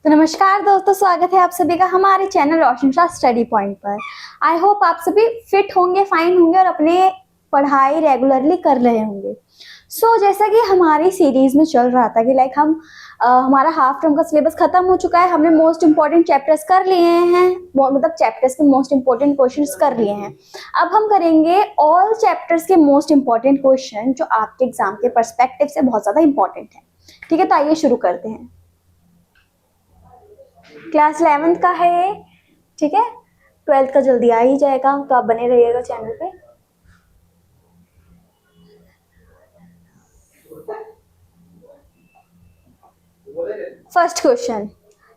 तो नमस्कार दोस्तों, स्वागत है आप सभी का हमारे चैनल रोशन शाह स्टडी पॉइंट पर। आई होप आप सभी फिट होंगे, फाइन होंगे और अपने पढ़ाई रेगुलरली कर रहे होंगे। जैसा कि हमारी सीरीज में चल रहा था कि हम हमारा हाफ टर्म का सिलेबस खत्म हो चुका है। हमने मोस्ट इंपॉर्टेंट चैप्टर्स कर लिए हैं, मतलब चैप्टर्स के मोस्ट इंपॉर्टेंट क्वेश्चंस कर लिए हैं। अब हम करेंगे ऑल चैप्टर्स के मोस्ट इंपॉर्टेंट क्वेश्चन जो आपके एग्जाम के पर्सपेक्टिव से बहुत ज्यादा इंपॉर्टेंट है। ठीक है, तो आइए शुरू करते हैं। क्लास 11th का है ये, ठीक है। 12th का जल्दी आ ही जाएगा, तो आप बने रहिएगा चैनल पे। फर्स्ट क्वेश्चन,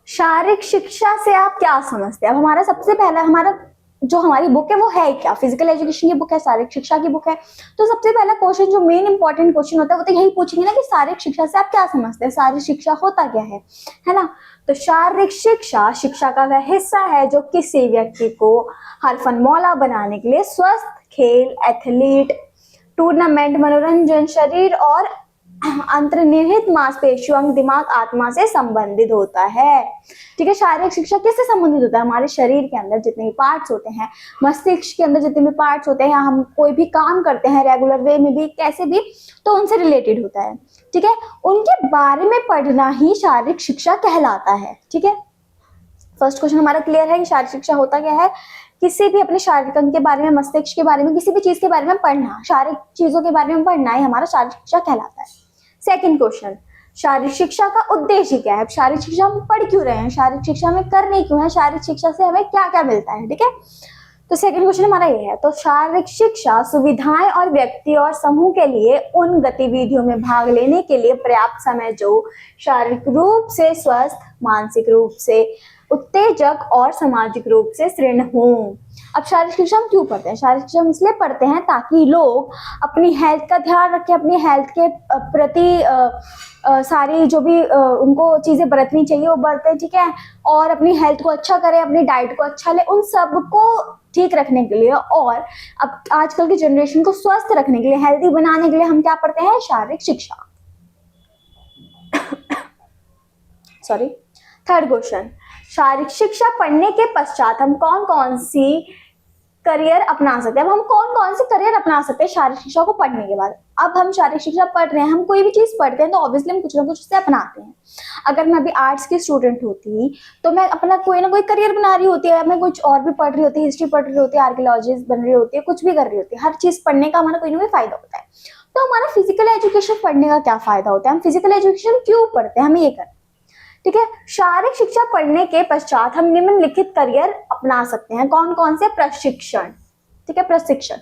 शारीरिक शिक्षा से आप क्या समझते हैं? अब हमारा सबसे पहला हमारी बुक है वो है क्या? फिजिकल एजुकेशन की बुक है, शारीरिक शिक्षा की बुक है। तो सबसे पहला क्वेश्चन जो मेन इंपॉर्टेंट क्वेश्चन होता है वो तो यही पूछेंगे ना कि शारीरिक शिक्षा से आप क्या समझते हैं, शारीरिक शिक्षा होता क्या है ना। तो शारीरिक शिक्षा शिक्षा का वह हिस्सा है जो किसी व्यक्ति को हरफनमौला बनाने के लिए स्वस्थ खेल, एथलीट, टूर्नामेंट, मनोरंजन, शरीर और अंतर्निहित मांसपेशियों, अंग, दिमाग, आत्मा से संबंधित होता है। ठीक है, शारीरिक शिक्षा किससे संबंधित होता है? हमारे शरीर के अंदर जितने भी पार्ट्स होते हैं, मस्तिष्क के अंदर जितने भी पार्ट्स होते हैं, हम कोई भी काम करते हैं रेगुलर वे में भी, कैसे भी, तो उनसे रिलेटेड होता है। ठीक है, उनके बारे में पढ़ना ही शारीरिक शिक्षा कहलाता है। ठीक है, फर्स्ट क्वेश्चन हमारा क्लियर है कि शारीरिक शिक्षा होता क्या है। किसी भी अपने शारीरिक अंग के बारे में, मस्तिष्क के बारे में, किसी भी चीज के बारे में पढ़ना, शारीरिक चीजों के बारे में पढ़ना ही हमारा शारीरिक शिक्षा कहलाता है। सेकंड क्वेश्चन, शारीरिक शिक्षा का उद्देश्य क्या है? शारीरिक शिक्षा हम पढ़ क्यों रहे हैं, शारीरिक शिक्षा हमें करनी क्यों है, शारीरिक शिक्षा से हमें क्या क्या मिलता है? ठीक है, तो सेकंड क्वेश्चन हमारा ये है। तो शारीरिक शिक्षा सुविधाएं और व्यक्ति और समूह के लिए उन गतिविधियों में भाग लेने के लिए पर्याप्त समय जो शारीरिक रूप से स्वस्थ, मानसिक रूप से उत्तेजक और सामाजिक रूप से ऋण हो। अब शारीरिक शिक्षा हम क्यों पढ़ते हैं? शारीरिक शिक्षा हम इसलिए पढ़ते हैं ताकि लोग अपनी हेल्थ का ध्यान रखें, अपनी हेल्थ के प्रति सारी जो भी उनको चीजें बरतनी चाहिए वो बरतें। ठीक है, और अपनी हेल्थ को अच्छा करें, अपनी डाइट को अच्छा ले, उन सब को ठीक रखने के लिए और अब आजकल की जनरेशन को स्वस्थ रखने के लिए, हेल्दी बनाने के लिए हम क्या पढ़ते हैं? शारीरिक शिक्षा। सॉरी। थर्ड क्वेश्चन, शारीरिक शिक्षा पढ़ने के पश्चात हम कौन कौन सी करियर अपना सकते हैं? अब हम कौन कौन से करियर अपना सकते हैं शारीरिक शिक्षा को पढ़ने के बाद? अब हम शारीरिक शिक्षा पढ़ रहे हैं, हम कोई भी चीज पढ़ते हैं तो ऑब्वियसली हम कुछ ना कुछ उससे अपनाते हैं। अगर मैं अभी आर्ट्स की स्टूडेंट होती तो मैं अपना कोई ना कोई करियर बना रही होती है, मैं कुछ और भी पढ़ रही होती, हिस्ट्री पढ़ रही होती, आर्कियोलॉजिस्ट बन रही होती है, कुछ भी कर रही होती है। हर चीज पढ़ने का हमारा कोई ना कोई फायदा होता है। तो हमारा फिजिकल एजुकेशन पढ़ने का क्या फायदा होता है? हम फिजिकल एजुकेशन क्यों पढ़ते हैं? हमें ये करना। ठीक है, शारीरिक शिक्षा पढ़ने के पश्चात हम निम्नलिखित करियर अपना सकते हैं। कौन कौन से? प्रशिक्षण। ठीक है, प्रशिक्षण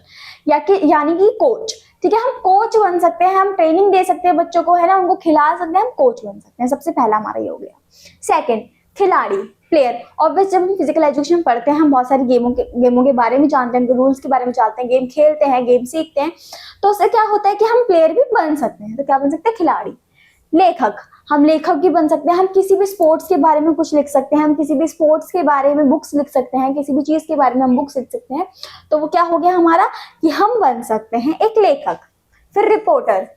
यानी कि कोच। ठीक है, हम कोच बन सकते हैं, हम ट्रेनिंग दे सकते हैं बच्चों को, है ना, उनको खिला सकते हैं, हम कोच बन सकते हैं। सबसे पहला हमारा ये हो गया। सेकंड, खिलाड़ी, प्लेयर। ऑब्वियस जब हम फिजिकल एजुकेशन पढ़ते हैं हम बहुत सारी गेमों के बारे में जानते हैं, रूल्स के बारे में जानते हैं, गेम खेलते हैं, गेम सीखते हैं, तो उससे क्या होता है कि हम प्लेयर भी बन सकते हैं। तो क्या बन सकते हैं? खिलाड़ी। लेखक, हम लेखक भी बन सकते हैं, हम किसी भी स्पोर्ट्स के बारे में कुछ लिख सकते हैं, हम किसी भी स्पोर्ट्स के बारे में बुक्स लिख सकते हैं, किसी भी चीज के बारे में हम बुक्स लिख सकते हैं। तो वो क्या हो गया हमारा कि हम बन सकते हैं एक लेखक। फिर रिपोर्टर।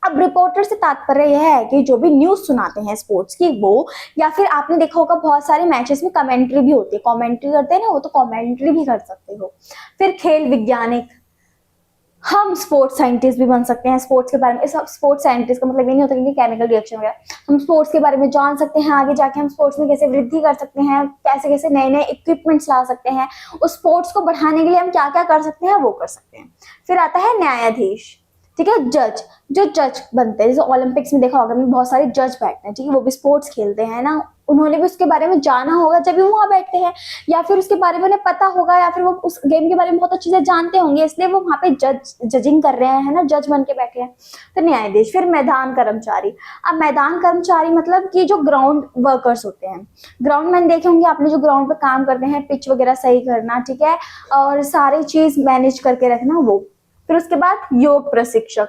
अब रिपोर्टर से तात्पर्य यह है कि जो भी न्यूज सुनाते हैं स्पोर्ट्स की वो, या फिर आपने देखा होगा बहुत सारे मैचेस में कमेंट्री भी होती है, कमेंट्री करते हैं ना वो, तो कमेंट्री भी कर सकते हो। फिर खेल वैज्ञानिक, हम स्पोर्ट्स साइंटिस्ट भी बन सकते हैं। स्पोर्ट्स के बारे में, स्पोर्ट्स साइंटिस्ट का मतलब ये नहीं होता कि केमिकल रिएक्शन वगैरह, हम स्पोर्ट्स के बारे में जान सकते हैं। आगे जाके हम स्पोर्ट्स में कैसे वृद्धि कर सकते हैं, कैसे कैसे नए नए इक्विपमेंट्स ला सकते हैं, उस स्पोर्ट्स को बढ़ाने के लिए हम क्या क्या कर सकते हैं वो कर सकते हैं। फिर आता है न्यायाधीश। ठीक है, जज, जो जज बनते हैं, जैसे ओलंपिक्स में देखा होगा बहुत सारे जज बैठते हैं। ठीक है, वो भी स्पोर्ट्स खेलते हैं ना, उन्होंने भी उसके बारे में जाना होगा जब भी वहां बैठते हैं, या फिर उसके बारे में उन्हें पता होगा, या फिर वो उस गेम के बारे में बहुत अच्छे से जानते होंगे, इसलिए वो वहां पे जजिंग कर रहे हैं, है ना, जज बन के बैठे हैं। तो न्यायाधीश। फिर मैदान कर्मचारी। अब मैदान कर्मचारी मतलब कि जो ग्राउंड वर्कर्स होते हैं, ग्राउंड में देखे होंगे आपने, जो ग्राउंड पे काम करते हैं, पिच वगैरह सही करना, ठीक है, और सारी चीज मैनेज करके रखना, वो। फिर उसके बाद योग प्रशिक्षक।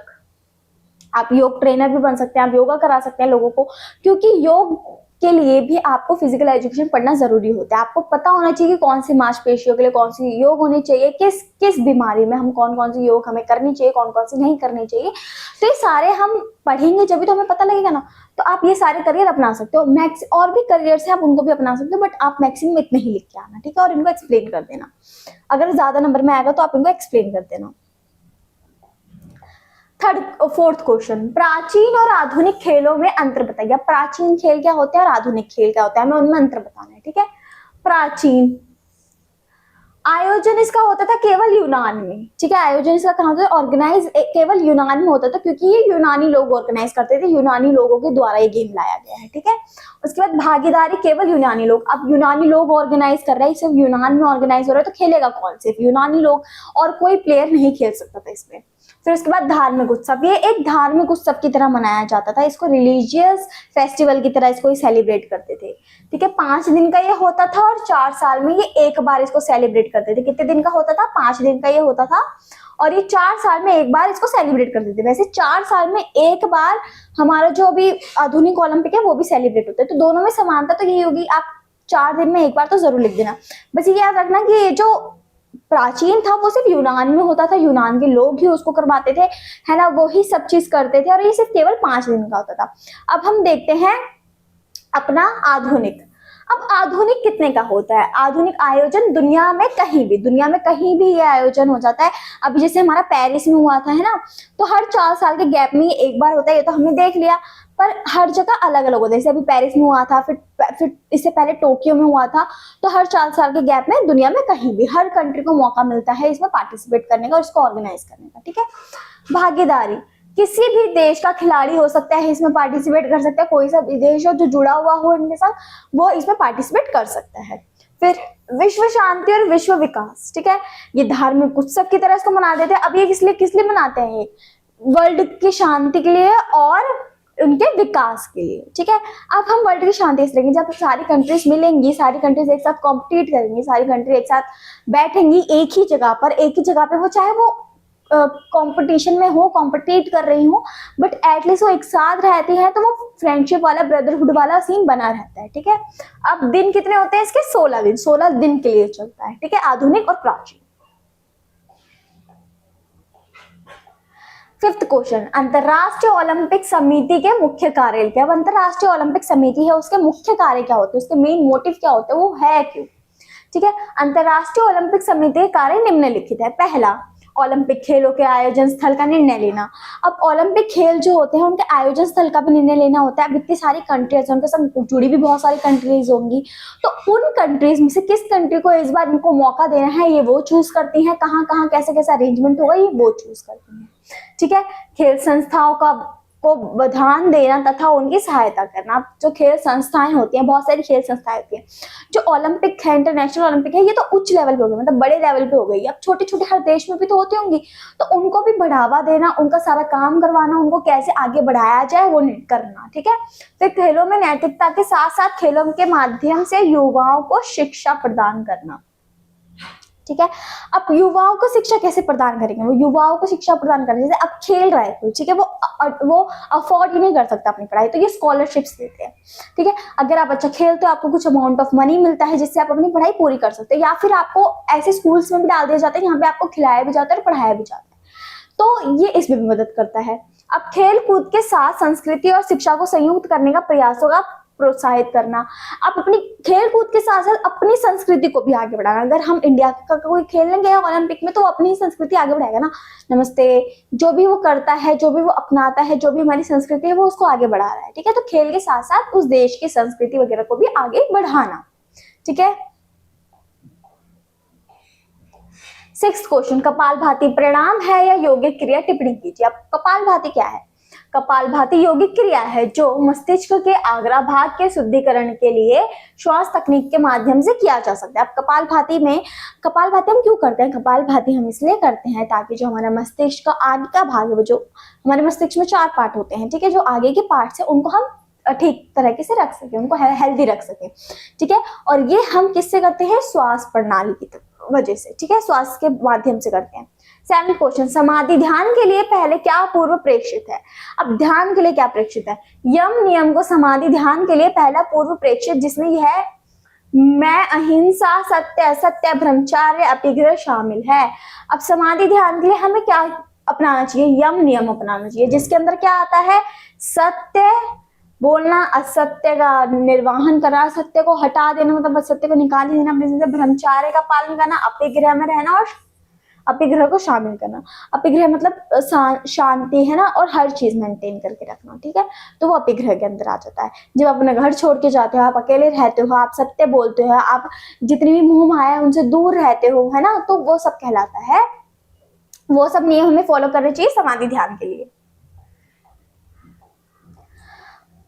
आप योग ट्रेनर भी बन सकते हैं, आप योगा करा सकते हैं लोगों को, क्योंकि योग के लिए भी आपको फिजिकल एजुकेशन पढ़ना जरूरी होता है। आपको पता होना चाहिए कि कौन सी मांसपेशियों के लिए कौन सी योग होनी चाहिए, किस किस बीमारी में हम कौन कौन सी योग हमें करनी चाहिए, कौन कौन सी नहीं करनी चाहिए। तो ये सारे हम पढ़ेंगे जब भी तो हमें पता लगेगा ना। तो आप ये सारे करियर अपना सकते हो, मैक्स और भी करियर है आप उनको भी अपना सकते हो, बट आप मैक्सिमम इतने ही लिख के आना, ठीक है। और इनको एक्सप्लेन कर देना, अगर ज्यादा नंबर में आएगा तो आप इनको एक्सप्लेन कर देना। फोर्थ क्वेश्चन, प्राचीन और आधुनिक खेलों में अंतर बताइए। प्राचीन खेल क्या होते हैं और आधुनिक खेल क्या होता है, हमें उनमें अंतर बताना है, ठीक है। प्राचीन आयोजन इसका होता था केवल यूनान में, ठीक है। आयोजन इसका कहाँ होता था, ऑर्गेनाइज केवल यूनान में होता था, क्योंकि ये यूनानी लोग ऑर्गेनाइज करते थे, यूनानी लोगों के द्वारा ये गेम लाया गया है, ठीक है। उसके बाद भागीदारी केवल यूनानी लोग, अब यूनानी लोग ऑर्गेनाइज कर रहे हैं, सिर्फ यूनान में ऑर्गेनाइज हो रहा है, तो खेलेगा कौन, सिर्फ यूनानी लोग, और कोई प्लेयर नहीं खेल सकता था इसमें। फिर उसके बाद धार्मिक उत्सव, ये एक धार्मिक उत्सव की तरह मनाया जाता था, इसको रिलीजियस फेस्टिवल की तरह इसको सेलिब्रेट करते थे, ठीक है। 5 दिन का ये होता था और 4 साल में ये एक बार इसको सेलिब्रेट करते थे। कितने दिन का होता था, 5 दिन का ये होता था, और ये 4 साल में एक बार इसको सेलिब्रेट करते थे। वैसे 4 साल में एक बार हमारा जो अभी आधुनिक ओलंपिक है वो भी सेलिब्रेट होता है, तो दोनों में समानता तो यही होगी, आप 4 दिन में एक बार तो जरूर लिख देना। बस ये याद रखना कि ये जो प्राचीन था वो सिर्फ यूनान में होता था, यूनान के लोग ही उसको करवाते थे, है ना, वो ही सब चीज करते थे, और ये सिर्फ केवल 5 दिन का होता था। अब हम देखते हैं अपना आधुनिक। अब आधुनिक कितने का होता है, आधुनिक आयोजन दुनिया में कहीं भी ये आयोजन हो जाता है। अभी जैसे हमारा पेरिस में हुआ था, है ना, तो हर 4 साल के गैप में एक बार होता है, ये तो हमने देख लिया, पर हर जगह अलग अलग होता है। जैसे अभी पेरिस में हुआ था, फिर इससे पहले टोक्यो में हुआ था, तो हर 4 साल के गैप में दुनिया में कहीं भी हर कंट्री को मौका मिलता है इसमें पार्टिसिपेट करने का और इसको ऑर्गेनाइज करने का, ठीक है। भागीदारी, किसी भी देश का खिलाड़ी हो सकता है इसमें पार्टिसिपेट कर सकता है, कोई सा भी देश हो जो जुड़ा हुआ हो इनके साथ वो इसमें पार्टिसिपेट कर सकता है। फिर विश्व शांति और विश्व विकास, ठीक है, ये धार्मिक उत्सव की तरह इसको मना देते हैं। अब ये किस लिए मनाते हैं, ये वर्ल्ड की शांति के लिए और उनके विकास के लिए, ठीक है। अब हम वर्ल्ड की शांति इसलिए, जब सारी कंट्रीज मिलेंगी, सारी कंट्रीज एक साथ कॉम्पिटिट करेंगी, सारी कंट्री एक साथ बैठेंगी एक ही जगह पे, वो चाहे वो कंपटीशन में हो, कॉम्पिटिट कर रही हो, बट एटलीस्ट वो एक साथ रहती है, तो वो फ्रेंडशिप वाला, ब्रदरहुड वाला सीन बना रहता है, ठीक है। अब दिन कितने होते हैं इसके, 16 दिन के लिए चलता है, ठीक है, आधुनिक और प्राचीन। 5th क्वेश्चन, अंतरराष्ट्रीय ओलंपिक समिति के मुख्य कार्य क्या है। अंतरराष्ट्रीय ओलंपिक समिति है, उसके मुख्य कार्य क्या होते हैं, उसके मेन मोटिव क्या होते हैं, वो है क्यों, ठीक है। अंतरराष्ट्रीय ओलंपिक समिति के कार्य निम्नलिखित है। पहला, ओलंपिक खेलों के आयोजन स्थल का निर्णय लेना। अब ओलंपिक खेल जो होते हैं उनके आयोजन स्थल का भी निर्णय लेना होता है। अब इतनी सारी कंट्रीज, उनके संग जुड़ी भी बहुत सारी कंट्रीज होंगी, तो उन कंट्रीज में से किस कंट्री को इस बार इनको मौका देना है ये वो चूज करती हैं, कहाँ कहाँ कैसे कैसे अरेंजमेंट होगा ये वो चूज करती हैं, ठीक है। खेल संस्थाओं को ध्यान देना तथा उनकी सहायता करना। जो खेल संस्थाएं होती हैं, बहुत सारी खेल संस्थाएं होती हैं, जो ओलंपिक है, इंटरनेशनल ओलंपिक है, ये तो उच्च लेवल पे हो गई, मतलब बड़े लेवल पे हो गई। अब छोटे छोटे हर देश में भी तो होती होंगी, तो उनको भी बढ़ावा देना, उनका सारा काम करवाना, उनको कैसे आगे बढ़ाया जाए वो करना, ठीक है। फिर खेलों में नैतिकता के साथ साथ खेलों के माध्यम से युवाओं को शिक्षा प्रदान करना, ठीक है। अब युवाओं को शिक्षा कैसे प्रदान करेंगे, वो युवाओं को शिक्षा प्रदान करेंगे, जैसे अब खेल रहा है कोई, ठीक है, वो अफोर्ड ही नहीं कर सकता अपनी पढ़ाई, तो ये स्कॉलरशिप्स देते हैं, ठीक है। अगर आप अच्छा खेलते हो आपको कुछ अमाउंट ऑफ मनी मिलता है जिससे आप अपनी पढ़ाई पूरी कर सकते हो, या फिर आपको ऐसे स्कूल्स में भी डाल दिया जाता है यहाँ पे आपको खिलाया भी जाता है और पढ़ाया भी जाता है, तो ये इसमें भी मदद करता है। अब खेल कूद के साथ संस्कृति और शिक्षा को संयुक्त करने का प्रयासों का प्रोत्साहित करना। आप अपनी खेल कूद के साथ साथ अपनी संस्कृति को भी आगे बढ़ाना। अगर हम इंडिया का कोई खेलने गया ओलंपिक में तो अपनी संस्कृति आगे बढ़ाएगा ना, नमस्ते, जो भी वो करता है, जो भी वो अपनाता है, जो भी हमारी संस्कृति है वो उसको आगे बढ़ा रहा है, ठीक है। तो खेल के साथ साथ उस देश की संस्कृति वगैरह को भी आगे बढ़ाना, ठीक है। 6th क्वेश्चन, कपालभाति प्रणाम है या यौगिक क्रिया, टिप्पणी कीजिए। अब कपालभाति क्या है, कपालभाति यौगिक क्रिया है जो मस्तिष्क के अग्रभाग के शुद्धिकरण के लिए श्वास तकनीक के माध्यम से किया जा सकता है। अब कपालभाति हम क्यों करते हैं, कपालभाति हम इसलिए करते हैं ताकि जो हमारा मस्तिष्क का आगे का भाग है, वो जो हमारे मस्तिष्क में 4 पार्ट होते हैं, ठीक है, जो आगे के पार्ट है उनको हम ठीक तरीके से रख सके, उनको हेल्दी रख सके, ठीक है। और ये हम किससे करते हैं, श्वास प्रणाली की वजह से, ठीक है, श्वास के माध्यम से करते हैं। 7 क्वेश्चन, समाधि ध्यान के लिए पहले क्या पूर्व प्रेक्षित है। अब ध्यान के लिए क्या प्रेक्षित है, यम नियम को समाधि ध्यान के लिए पहला पूर्व प्रेक्षित जिसमें यह है मैं, अहिंसा, सत्य, असत्य, ब्रह्मचर्य, अपिग्रह शामिल है। अब समाधि ध्यान के लिए हमें क्या अपनाना चाहिए, यम नियम अपनाना चाहिए, जिसके अंदर क्या आता है, सत्य बोलना, असत्य का निर्वाहन करना, असत्य को हटा देना मतलब असत्य को निकाल ही देना अपने जिंदगी से, ब्रह्मचर्य का पालन करना, अपिग्रह में रहना और अपिग्रह को शामिल करना। अपिग्रह मतलब शांति है ना, और हर चीज मेंटेन करके रखना, ठीक है, तो वो अपिग्रह के अंदर आ जाता है। जब आप अपने घर छोड़ के जाते हो, आप अकेले रहते हो, आप सत्य बोलते हो, आप जितनी भी मोह माया है उनसे दूर रहते हो, है ना, तो वो सब कहलाता है। वो सब नियम हमें फॉलो करने चाहिए समाधि ध्यान के लिए।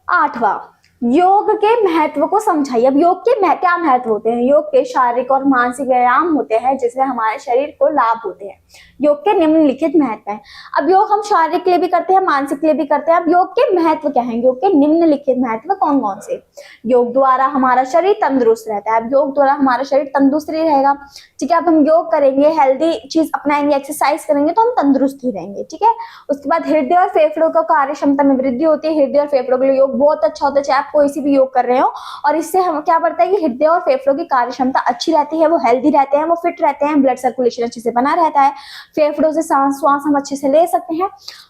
8वां, योग के महत्व को समझाइए। अब योग के क्या महत्व होते हैं, योग के शारीरिक और मानसिक व्यायाम होते हैं जिससे हमारे शरीर को लाभ होते हैं। योग के निम्नलिखित महत्व हैं। अब योग हम शारीरिक के लिए भी करते हैं, मानसिक के लिए भी करते हैं। अब योग के महत्व क्या हैं, योग के निम्नलिखित महत्व कौन कौन से। योग द्वारा हमारा शरीर तंदुरुस्त रहता है। अब योग द्वारा हमारा शरीर तंदुरुस्त ही रहेगा, ठीक है। अब हम योग करेंगे, हेल्दी चीज अपनाएंगे, एक्सरसाइज करेंगे तो हम तंदुरुस्त ही रहेंगे, ठीक है। उसके बाद हृदय और फेफड़ों का कार्य क्षमता में वृद्धि होती है। हृदय और फेफड़ों के लिए योग बहुत अच्छा होता है, चाहे आप कोई सी भी योग कर रहे हो, और इससे हम क्या बढ़ता है कि हृदय और फेफड़ों की कार्य क्षमता अच्छी रहती है, वो हेल्दी रहते हैं, वो फिट रहते हैं, ब्लड सर्कुलेशन अच्छे से बना रहता है, फेफड़ों से श्वास हम अच्छे से ले सकते हैं।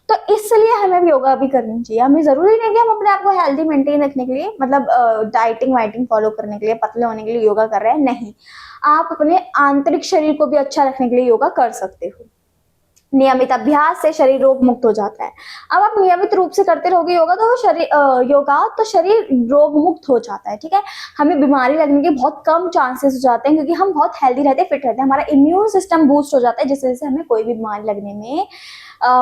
तो इसलिए हमें भी योगा भी करनी चाहिए। हमें जरूरी नहीं कि हम अपने आप को हेल्दी मेंटेन रखने के लिए, मतलब डाइटिंग वाइटिंग फॉलो करने के लिए, पतले होने के लिए योगा कर रहे हैं, नहीं, आप अपने आंतरिक शरीर को भी अच्छा रखने के लिए योगा कर सकते हो। नियमित अभ्यास से शरीर रोग मुक्त हो जाता है। अब आप नियमित रूप से करते रहोगे योगा तो वो शरीर रोग मुक्त हो जाता है, ठीक है। हमें बीमारी लगने के बहुत कम चांसेस हो जाते हैं, क्योंकि हम बहुत हेल्दी रहते हैं, फिट रहते हैं, हमारा इम्यून सिस्टम बूस्ट हो जाता है, जिस वजह से हमें कोई भी बीमारी लगने में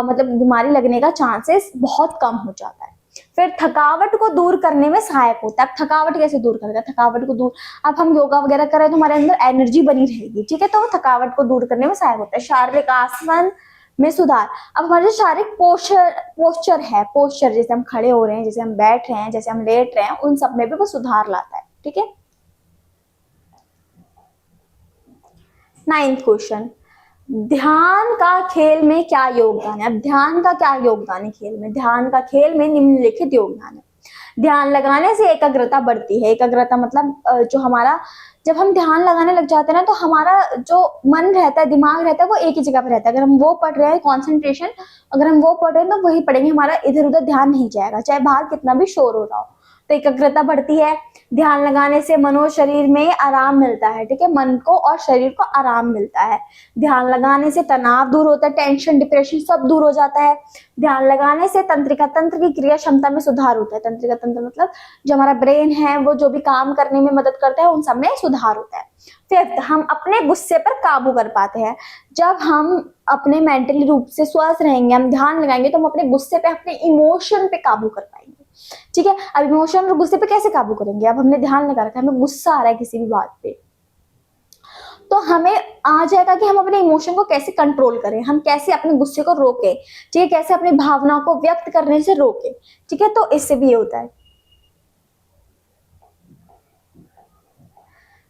मतलब बीमारी लगने का चांसेस बहुत कम हो जाता है। फिर थकावट को दूर करने में सहायक होता है। अब थकावट कैसे दूर करेगा, थकावट को दूर, अब हम योगा वगैरह कर रहे हैं तो हमारे अंदर एनर्जी बनी रहेगी, ठीक है, तो वो थकावट को दूर करने में सहायक होता है। शारीरिक आसन में सुधार। अब हमारे जो शारीरिक पोस्चर जैसे हम खड़े हो रहे हैं, जैसे हम बैठ रहे हैं, जैसे हम लेट रहे हैं, उन सब में भी वो सुधार लाता है, ठीक है। 9th क्वेश्चन, ध्यान का खेल में क्या योगदान है। अब ध्यान का क्या योगदान है खेल में, ध्यान का खेल में निम्नलिखित योगदान है। ध्यान लगाने से एकाग्रता बढ़ती है। एकाग्रता मतलब जो हमारा, जब हम ध्यान लगाने लग जाते हैं ना, तो हमारा जो मन रहता है, दिमाग रहता है, वो एक ही जगह पे रहता है। अगर हम वो पढ़ रहे हैं कॉन्सेंट्रेशन, अगर हम वो पढ़ रहे हैं तो वही पढ़ेंगे, हमारा इधर उधर ध्यान नहीं जाएगा, चाहे बाहर कितना भी शोर हो रहा हो। तो एकाग्रता बढ़ती है। ध्यान लगाने से मनो शरीर में आराम मिलता है, ठीक है, मन को और शरीर को आराम मिलता है। ध्यान लगाने से तनाव दूर होता है, टेंशन डिप्रेशन सब दूर हो जाता है। ध्यान लगाने से तंत्रिका तंत्र की क्रिया क्षमता में सुधार होता है। तंत्रिका तंत्र मतलब जो हमारा ब्रेन है, वो जो भी काम करने में मदद करता है, उन सब में सुधार होता है। 5th, हम अपने गुस्से पर काबू कर पाते हैं। जब हम अपने मेंटली रूप से स्वस्थ रहेंगे, हम ध्यान लगाएंगे, तो हम अपने गुस्से पे, अपने इमोशन पे काबू कर पाएंगे, ठीक है। अब इमोशन और गुस्से पे कैसे काबू करेंगे, अब हमने ध्यान लगा रखा है, हमें गुस्सा आ रहा है किसी भी बात पे, तो हमें आ जाएगा कि हम अपने इमोशन को कैसे कंट्रोल करें, हम कैसे अपने गुस्से को रोके, ठीक है, कैसे अपनी भावनाओं को व्यक्त करने से रोके, ठीक है, तो इससे भी ये होता है।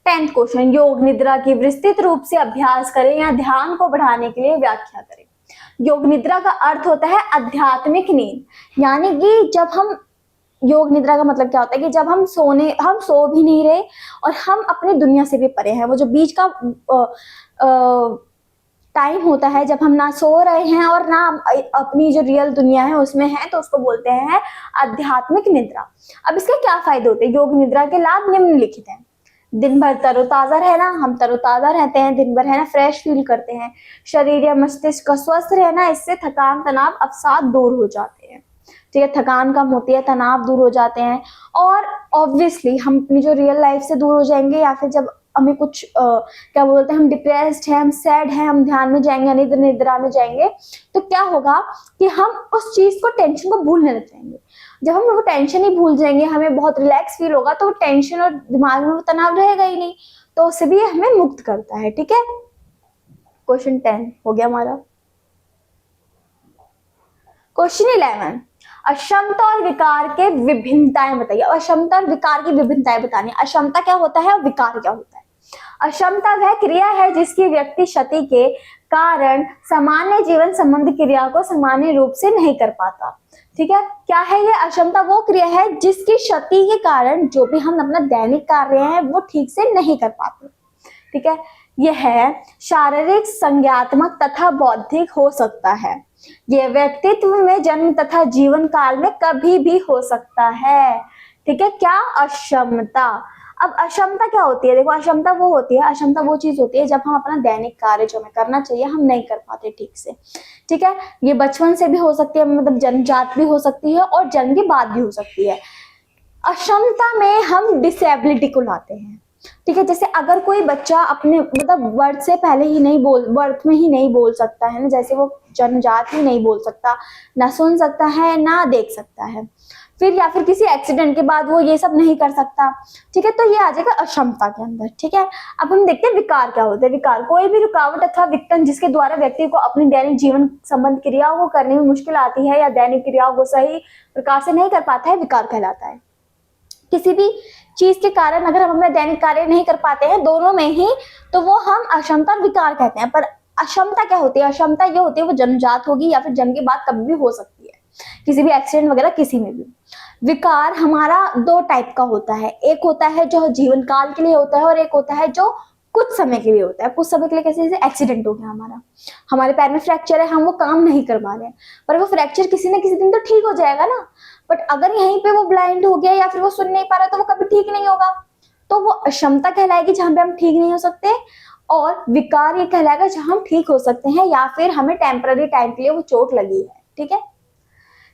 10th क्वेश्चन, योग निद्रा की विस्तृत रूप से अभ्यास करें या ध्यान को बढ़ाने के लिए व्याख्या करें। योग निद्रा का अर्थ होता है आध्यात्मिक नींद, यानी कि जब हम, योग निद्रा का मतलब क्या होता है कि जब हम सो भी नहीं रहे और हम अपनी दुनिया से भी परे हैं, वो जो बीच का टाइम होता है जब हम ना सो रहे हैं और ना अपनी जो रियल दुनिया है उसमें है, तो उसको बोलते हैं आध्यात्मिक निद्रा। अब इसके क्या फायदे होते हैं, योग निद्रा के लाभ निम्नलिखित हैं। दिन भर तरोताजा रहना, हम तरोताजा रहते हैं दिन भर, है ना, फ्रेश फील करते हैं। शरीर या मस्तिष्क का स्वस्थ रहना, इससे थकान तनाव अवसाद दूर हो जाते हैं, ठीक है, थकान कम होती है, तनाव दूर हो जाते हैं। और ऑब्वियसली हम अपनी जो रियल लाइफ से दूर हो जाएंगे, या फिर जब हमें कुछ क्या बोलते हैं, हम डिप्रेस्ड हैं, हम सैड हैं, हम ध्यान में जाएंगे, निद्रा में जाएंगे, तो क्या होगा कि हम उस चीज को, टेंशन को भूलने लग जाएंगे। जब हम वो टेंशन ही भूल जाएंगे, हमें बहुत रिलैक्स फील होगा, तो वो टेंशन और दिमाग में वो तनाव रहेगा ही नहीं, तो उससे भी हमें मुक्त करता है, ठीक है। क्वेश्चन 10 हो गया हमारा। क्वेश्चन 11, अक्षमता और विकार के विभिन्नताएं बताइए। अक्षमता और विकार की विभिन्नताएं बतानी। अक्षमता क्या होता है और विकार क्या होता है? अक्षमता वह क्रिया है जिसकी व्यक्ति क्षति के कारण सामान्य जीवन संबंधी क्रिया को सामान्य रूप से नहीं कर पाता। ठीक है, क्या है ये? अक्षमता वो क्रिया है जिसकी क्षति के कारण जो भी हम अपना दैनिक कार्य है वो ठीक से नहीं कर पाते। ठीक है, यह है शारीरिक, संज्ञात्मक तथा बौद्धिक हो सकता है। यह व्यक्तित्व में जन्म तथा जीवन काल में कभी भी हो सकता है। ठीक है, क्या? अक्षमता। अब अक्षमता क्या होती है? देखो, अक्षमता वो होती है, अक्षमता वो चीज होती है जब हम अपना दैनिक कार्य जो हमें करना चाहिए हम नहीं कर पाते ठीक से। ठीक है, ये बचपन से भी हो सकती है, मतलब जन्मजात भी हो सकती है और जन्म के बाद भी हो सकती है। अक्षमता में हम डिसेबिलिटी को लाते हैं। ठीक है, जैसे अगर कोई बच्चा अपने मतलब बर्थ से पहले ही नहीं बर्थ में ही नहीं बोल सकता है ना, जैसे वो जन्मजात ही नहीं बोल सकता, ना सुन सकता है ना देख सकता है, फिर या फिर किसी एक्सीडेंट के बाद वो ये सब नहीं कर सकता। ठीक है, तो ये आ जाएगा अक्षमता के अंदर। ठीक है, अब हम देखते हैं विकार क्या होता है। विकार कोई भी रुकावट अथवा विघटन जिसके द्वारा व्यक्ति को अपनी दैनिक जीवन संबंध क्रियाओं को करने में मुश्किल आती है या दैनिक क्रियाओं को सही प्रकार से नहीं कर पाता है, विकार कहलाता है। किसी भी चीज के कारण अगर हम अपना दैनिक कार्य नहीं कर पाते हैं दोनों में ही, तो वो हम अक्षमता और विकार कहते हैं। पर अक्षमता क्या होती है? अक्षमता ये होती है वो जन्मजात होगी या फिर जन्म के बाद कभी भी हो सकती है, किसी भी एक्सीडेंट वगैरह किसी में भी। विकार हमारा दो टाइप का होता है, एक होता है जो जीवन काल के लिए होता है और एक होता है जो कुछ समय के लिए होता है। कुछ समय के लिए कैसे? जैसे एक्सीडेंट हो गया हमारे पैर में फ्रैक्चर है, हम वो काम नहीं कर पा रहे हैं, पर वो फ्रैक्चर किसी न किसी दिन तो ठीक हो जाएगा ना। बट अगर यहीं पे वो ब्लाइंड हो गया या फिर वो सुन नहीं पा रहा तो वो कभी ठीक नहीं होगा, तो वो अक्षमता कहलाएगी जहां पे हम ठीक नहीं हो सकते, और विकार ये कहलाएगा जहां हम ठीक हो सकते हैं या फिर हमें टेम्पररी टाइम के लिए वो चोट लगी है। ठीक है,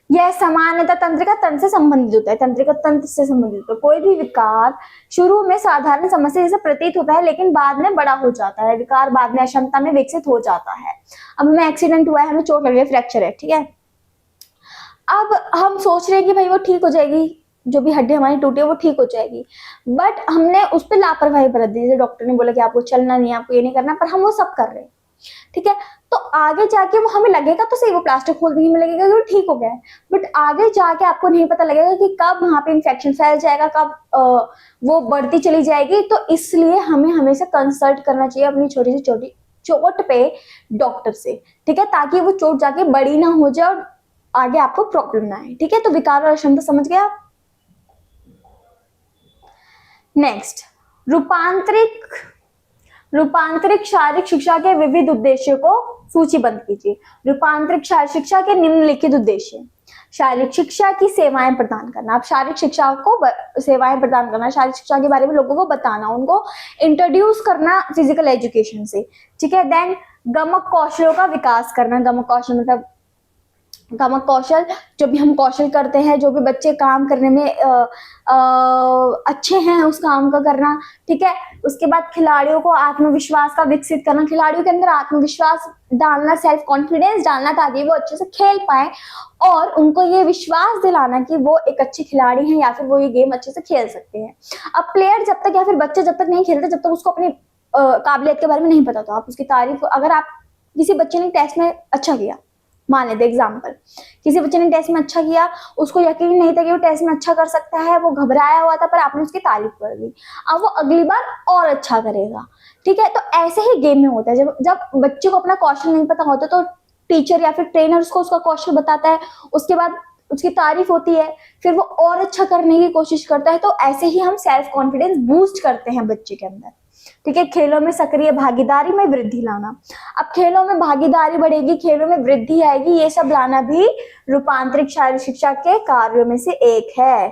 यह सामान्यतः तंत्रिका तंत्र से संबंधित होता है, तंत्रिका तंत्र से संबंधित होता है। कोई भी विकार शुरू में साधारण समस्या जैसे प्रतीत होता है लेकिन बाद में बड़ा हो जाता है। विकार बाद में अक्षमता में विकसित हो जाता है। अब हमें एक्सीडेंट हुआ है, हमें चोट लगी है, फ्रैक्चर है, ठीक है, अब हम सोच रहे हैं कि भाई वो ठीक हो जाएगी, जो भी हड्डी हमारी टूटी है वो ठीक हो जाएगी, बट हमने उस पर लापरवाही बरत दी। जैसे डॉक्टर ने बोला कि आपको चलना नहीं है, आपको ये नहीं करना, पर हम वो सब कर रहे हैं। ठीक है, तो आगे जाके वो हमें लगेगा तो सही, वो प्लास्टिक खोल देंगे, हमें लगेगा कि वो ठीक हो गया है, बट आगे जाके आपको नहीं पता लगेगा कि कब वहां पे इन्फेक्शन फैल जाएगा, कब वो बढ़ती चली जाएगी। तो इसलिए हमें हमेशा कंसल्ट करना चाहिए अपनी छोटी से छोटी चोट पे डॉक्टर से। ठीक है, ताकि वो चोट जाके बड़ी ना हो जाए और आगे आपको प्रॉब्लम ना आए। ठीक है, तो विकार और अक्षमता समझ गए आप। नेक्स्ट, रूपांतरिक शारीरिक शिक्षा के विविध उद्देश्यों को सूचीबद्ध कीजिए। रूपांतरिक शारीरिक शिक्षा के निम्नलिखित उद्देश्य: शारीरिक शिक्षा की सेवाएं प्रदान करना। आप शारीरिक शिक्षा को सेवाएं प्रदान करना, शारीरिक शिक्षा के बारे में लोगों को बताना, उनको इंट्रोड्यूस करना फिजिकल एजुकेशन से। ठीक है, देन गमक कौशलों का विकास करना। गमक कौशल मतलब गमक कौशल, जो भी हम कौशल करते हैं, जो भी बच्चे काम करने में अच्छे हैं उस काम का करना। ठीक है, उसके बाद खिलाड़ियों को आत्मविश्वास का विकसित करना, खिलाड़ियों के अंदर आत्मविश्वास डालना, सेल्फ कॉन्फिडेंस डालना, ताकि वो अच्छे से खेल पाए और उनको ये विश्वास दिलाना कि वो एक अच्छे खिलाड़ी हैं या फिर वो ये गेम अच्छे से खेल सकते हैं। अब प्लेयर जब तक या फिर बच्चे जब तक नहीं खेलते जब तक उसको अपनी काबिलियत के बारे में नहीं पता, तो आप उसकी तारीफ, अगर आप किसी बच्चे ने टेस्ट में अच्छा किया, मान लेते एग्जाम्पल, किसी बच्चे ने टेस्ट में अच्छा किया, उसको यकीन नहीं था कि वो टेस्ट में अच्छा कर सकता है, वो घबराया हुआ था, पर आपने उसकी तारीफ कर दी, अब वो अगली बार और अच्छा करेगा। ठीक है, तो ऐसे ही गेम में होता है, जब बच्चे को अपना कौशल नहीं पता होता तो टीचर या फिर ट्रेनर उसको उसका कौशल बताता है, उसके बाद उसकी तारीफ होती है, फिर वो और अच्छा करने की कोशिश करता है। तो ऐसे ही हम सेल्फ कॉन्फिडेंस बूस्ट करते हैं बच्चे के अंदर। ठीक है, खेलों में सक्रिय भागीदारी में वृद्धि लाना। अब खेलों में भागीदारी बढ़ेगी, खेलों में वृद्धि आएगी, ये सब लाना भी रूपांतरिक शारीरिक शिक्षा के कार्यों में से एक है।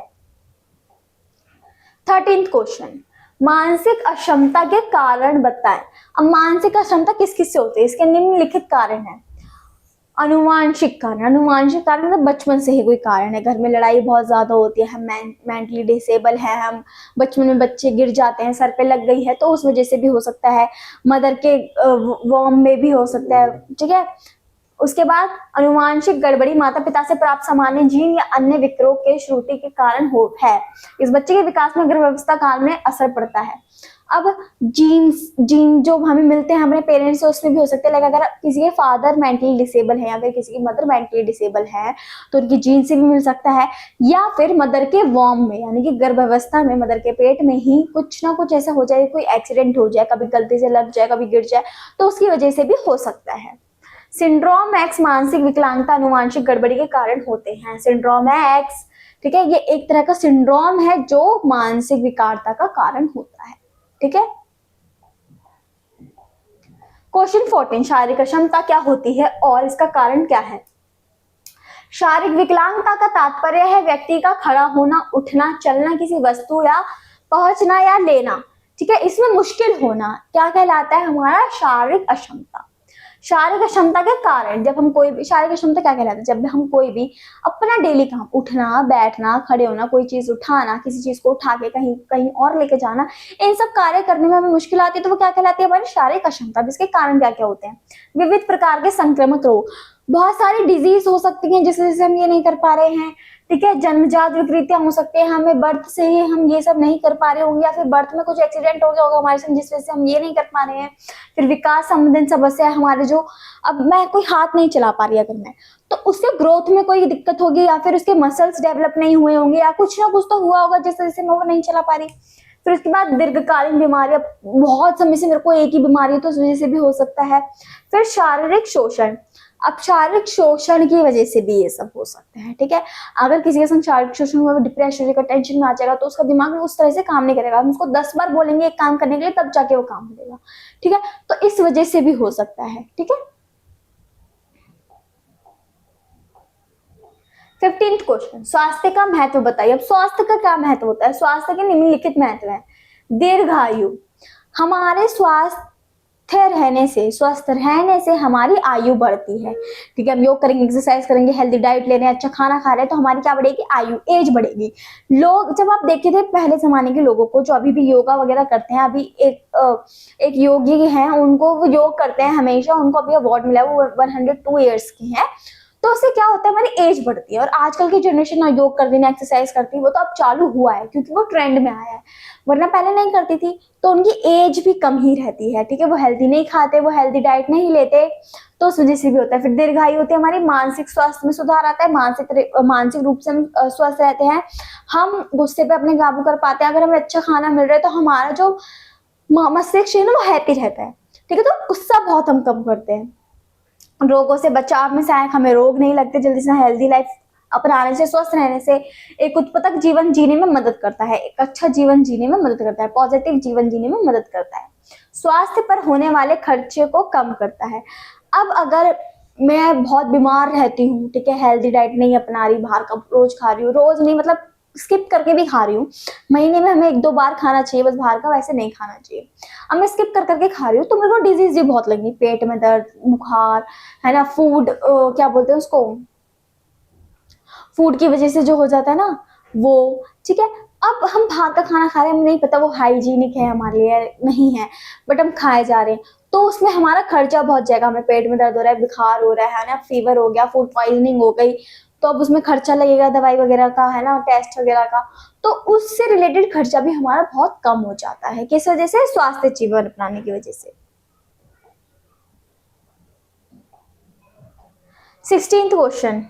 13th क्वेश्चन, मानसिक अक्षमता के कारण बताएं। अब मानसिक अक्षमता किस किस से होती है? इसके निम्नलिखित कारण है। अनुवांशिक कारण। अनुवांशिक कारण मतलब बचपन से ही कोई कारण है, घर में लड़ाई बहुत ज्यादा होती है, हम मेंटली डिसेबल है, हम बचपन में बच्चे गिर जाते हैं, सर पे लग गई है, तो उस वजह से भी हो सकता है, मदर के वॉर्म में भी हो सकता है। ठीक है, उसके बाद अनुवांशिक गड़बड़ी, माता पिता से प्राप्त सामान्य जीन या अन्य विकरों के श्रुति के कारण है, इस बच्चे के विकास में गर्भावस्था काल में असर पड़ता है। अब जीन जो हमें मिलते हैं अपने पेरेंट्स से उसमें भी हो सकते हैं। लाइक अगर किसी के फादर मेंटली डिसेबल है, अगर किसी की मदर मेंटली डिसेबल है तो उनकी जीन से भी मिल सकता है, या फिर मदर के वॉर्म में यानी कि गर्भावस्था में मदर के पेट में ही कुछ ना कुछ ऐसा हो जाए, कोई एक्सीडेंट हो जाए, कभी गलती से लग जाए, कभी गिर जाए, तो उसकी वजह से भी हो सकता है। सिंड्रोम एक्स मानसिक विकलांगता अनुवांशिक गड़बड़ी के कारण होते हैं। सिंड्रोम एक्स, ठीक है, ये एक तरह का सिंड्रोम है जो मानसिक विकारता का कारण होता है। ठीक है। क्वेश्चन 14, शारीरिक अक्षमता क्या होती है और इसका कारण क्या है? शारीरिक विकलांगता का तात्पर्य है व्यक्ति का खड़ा होना, उठना, चलना, किसी वस्तु या पहुंचना या लेना, ठीक है, इसमें मुश्किल होना क्या कहलाता है? हमारा शारीरिक अक्षमता। शारीरिक अक्षमता के कारण जब हम कोई भी, शारीरिक अक्षमता क्या कहलाता है? जब हम कोई भी अपना डेली काम, उठना, बैठना, खड़े होना, कोई चीज उठाना, किसी चीज को उठा के कहीं कहीं और लेके जाना, इन सब कार्य करने में हमें मुश्किल आती है, तो वो क्या कहलाती है? हमारी शारीरिक अक्षमता। इसके कारण क्या क्या होते हैं? विविध प्रकार के संक्रामक रोग, बहुत सारी डिजीज हो सकती हैं जिस वजह से हम ये नहीं कर पा रहे हैं। ठीक है, जन्मजात विकृतियां हो सकते हैं, हमें बर्थ से ही हम ये सब नहीं कर पा रहे होंगे, या फिर बर्थ में कुछ एक्सीडेंट हो गया होगा हमारे साथ जिस वजह से हम ये नहीं कर पा रहे हैं। फिर विकास संबंधी समस्या है हमारे, जो अब मैं कोई हाथ नहीं चला पा रही अगर मैं, तो उसके ग्रोथ में कोई दिक्कत होगी, या फिर उसके मसल्स डेवलप नहीं हुए होंगे, या कुछ ना कुछ तो हुआ होगा जिस वजह से मैं वो नहीं चला पा रही। फिर उसके बाद दीर्घकालीन बीमारियां, बहुत समय से मेरे को एक ही बीमारी है तो उस वजह से भी हो सकता है। फिर शारीरिक शोषण, अब शारीरिक शोषण की वजह से भी ये सब हो सकता है। ठीक है, अगर किसी के संग शारीरिक शोषण हुआ, डिप्रेशन होगा, टेंशन में आ जाएगा, तो उसका दिमाग उस तरह से काम नहीं करेगा। हम उसको 10 बार बोलेंगे एक काम करने के लिए, तब जाके वो काम करेगा। ठीक है, तो इस वजह से भी हो सकता है। ठीक है। 15th क्वेश्चन, स्वास्थ्य का महत्व बताइए। अब स्वास्थ्य का क्या महत्व होता है? स्वास्थ्य के निम्नलिखित महत्व है। दीर्घायु, हमारे स्वास्थ्य रहने से, स्वस्थ रहने से हमारी आयु बढ़ती है। ठीक है, हम योग करेंगे, एक्सरसाइज करेंगे, हेल्दी डाइट ले रहे हैं, अच्छा खाना खा रहे हैं, तो हमारी क्या बढ़ेगी? आयु, एज बढ़ेगी। लोग, जब आप देखे थे पहले जमाने के लोगों को जो अभी भी योगा वगैरह करते हैं, अभी एक योगी हैं, उनको वो योग करते हैं हमेशा, उनको अभी अवार्ड मिला है, वो 102 ईयर्स के हैं। तो उससे क्या होता है? हमारी एज बढ़ती है। और आजकल की जनरेशन ना योग करती है ना एक्सरसाइज करती है, वो तो अब चालू हुआ है क्योंकि वो ट्रेंड में आया है, वरना पहले नहीं करती थी, तो उनकी एज भी कम ही रहती है। ठीक है, वो हेल्दी नहीं खाते, वो हेल्दी डाइट नहीं लेते, तो उस वजह से भी होता है। फिर दीर्घायु होती है हमारी, मानसिक स्वास्थ्य में सुधार आता है, मानसिक रूप से हम स्वस्थ रहते हैं, हम गुस्से पे अपने काबू कर पाते हैं, अगर हमें अच्छा खाना मिल रहा है तो हमारा जो मस्तिष्क है ना वो हैप्पी रहता है। ठीक है, तो गुस्सा बहुत हम कम करते हैं। रोगों से बचाव में सहायक, हमें रोग नहीं लगते जल्दी से, हेल्दी लाइफ अपनाने से, स्वस्थ रहने से एक उत्पादक जीवन जीने में मदद करता है, एक अच्छा जीवन जीने में मदद करता है, पॉजिटिव जीवन जीने में मदद करता है। स्वास्थ्य पर होने वाले खर्चे को कम करता है। अब अगर मैं बहुत बीमार रहती हूँ, ठीक है, हेल्दी डाइट नहीं अपना रही, बाहर का रोज खा रही हूँ, रोज नहीं मतलब स्किप करके भी खा रही हूँ, महीने में हमें 1-2 बार खाना चाहिए बस बाहर का, वैसे नहीं खाना चाहिए, अब मैं स्किप कर करके खा रही हूँ, तो मेरे को डिजीज भी बहुत लगी, पेट में दर्द, बुखार, है ना, फूड क्या बोलते हैं उसको, फूड की वजह से जो हो जाता है ना वो। ठीक है, अब हम बाहर का खाना खा रहे हैं, हमें नहीं पता वो हाइजीनिक है हमारे लिए नहीं है, बट हम खाए जा रहे हैं, तो उसमें हमारा खर्चा बहुत जाएगा। हमें पेट में दर्द हो रहा है, बुखार हो रहा है ना, फीवर हो गया, फूड पॉइजनिंग हो गई, तो अब उसमें खर्चा लगेगा दवाई वगैरह का, है ना, टेस्ट वगैरह का, तो उससे रिलेटेड खर्चा भी हमारा बहुत कम हो जाता है। किस वजह से? स्वास्थ्य जीवन अपनाने की वजह से। 16th क्वेश्चन,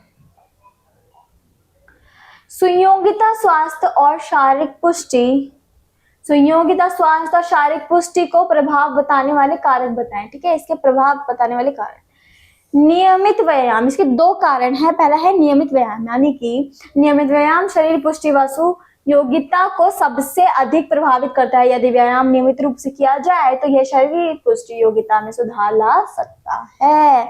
सुयोगिता स्वास्थ्य और शारीरिक पुष्टि, सुयोगिता स्वास्थ्य और शारीरिक पुष्टि को प्रभाव बताने वाले कारक बताएं। ठीक है, इसके प्रभाव बताने वाले कारक, नियमित व्यायाम, इसके 2 कारण है। पहला है नियमित व्यायाम, यानी कि नियमित व्यायाम शरीर पुष्टि व योगिता को सबसे अधिक प्रभावित करता है। यदि व्यायाम नियमित रूप से किया जाए तो यह शरीर पुष्टि योगिता में सुधार ला सकता है।